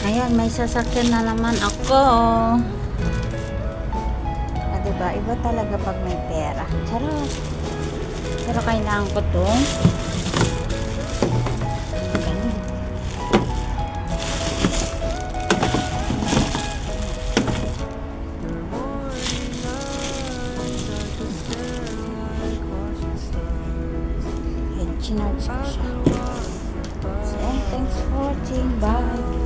Ayan, may sasakyan na naman ako. Diba? Iba talaga pag may pera. Charot. Pero kailangan ko to. Ganun. Chinarge ko siya. So, thanks for watching. Bye.